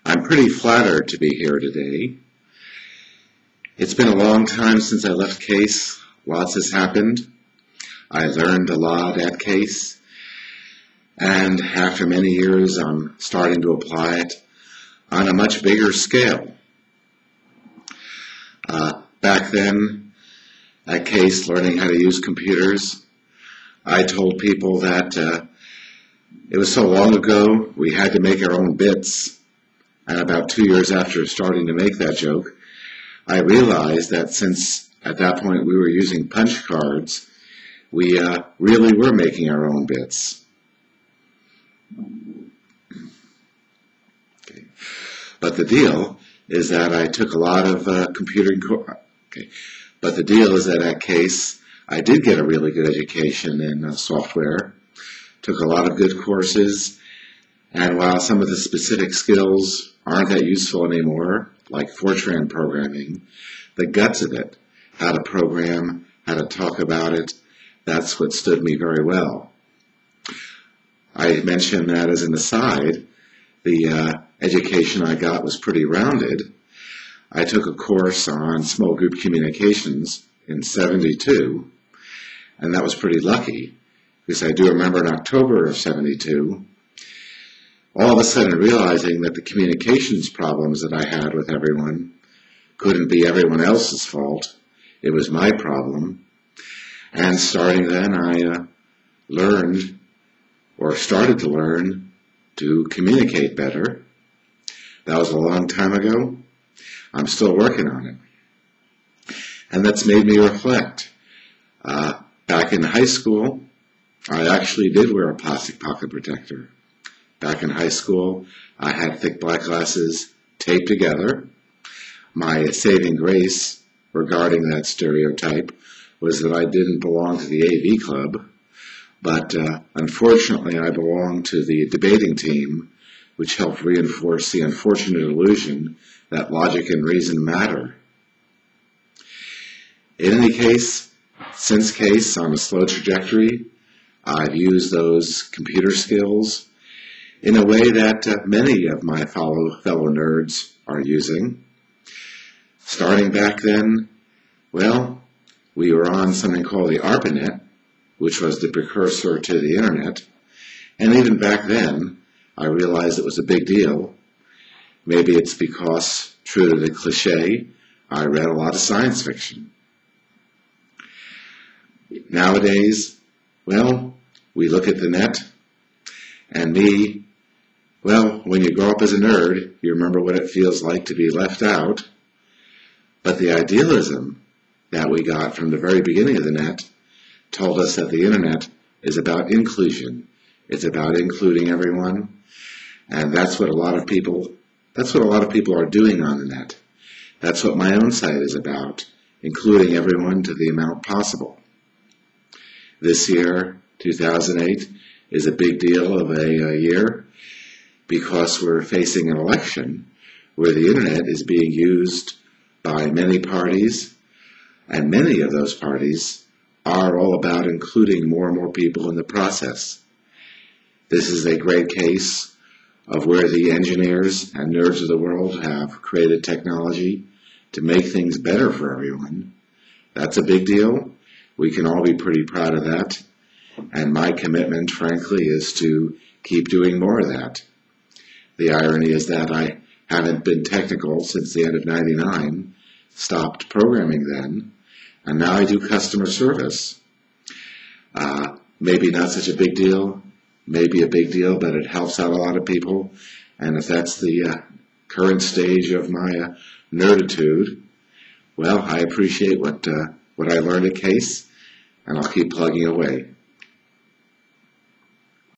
I'm pretty flattered to be here today. It's been a long time since I left CASE. Lots has happened. I learned a lot at CASE, and after many years I'm starting to apply it on a much bigger scale. Back then at CASE, learning how to use computers, I told people that it was so long ago we had to make our own bits. And about 2 years after starting to make that joke, I realized that since at that point we were using punch cards, we really were making our own bits. Okay. But the deal is that I took a lot of computing courses. Okay. But the deal is that at CASE, I did get a really good education in software, took a lot of good courses, and while some of the specific skills aren't that useful anymore, like Fortran programming, the guts of it, how to program, how to talk about it, that's what stood me very well. I mentioned that as an aside, the education I got was pretty rounded. I took a course on small group communications in '72, and that was pretty lucky, because I do remember in October of '72, all of a sudden realizing that the communications problems that I had with everyone couldn't be everyone else's fault. It was my problem. And starting then, I learned, or started to learn, to communicate better. That was a long time ago. I'm still working on it. And that's made me reflect. Back in high school, I actually did wear a plastic pocket protector. Back in high school, I had thick black glasses taped together. My saving grace regarding that stereotype was that I didn't belong to the AV club, but unfortunately I belonged to the debating team, which helped reinforce the unfortunate illusion that logic and reason matter. In any case, since CASE, on a slow trajectory, I've used those computer skills in a way that many of my fellow nerds are using. Starting back then, well, we were on something called the ARPANET, which was the precursor to the internet, and even back then, I realized it was a big deal. Maybe it's because, true to the cliche, I read a lot of science fiction. Nowadays, well, we look at the net, and me, well, when you grow up as a nerd, you remember what it feels like to be left out. But the idealism that we got from the very beginning of the net told us that the internet is about inclusion. It's about including everyone, and that's what a lot of people are doing on the net. That's what my own site is about, including everyone to the amount possible. This year, 2008, is a big deal of a year because we're facing an election where the internet is being used by many parties, and many of those parties are all about including more and more people in the process. This is a great case of where the engineers and nerds of the world have created technology to make things better for everyone. That's a big deal. We can all be pretty proud of that. And my commitment, frankly, is to keep doing more of that. The irony is that I haven't been technical since the end of '99, stopped programming then, and now I do customer service. Maybe not such a big deal, maybe a big deal, but it helps out a lot of people. And if that's the current stage of my nerditude, well, I appreciate what I learned at CASE, and I'll keep plugging away.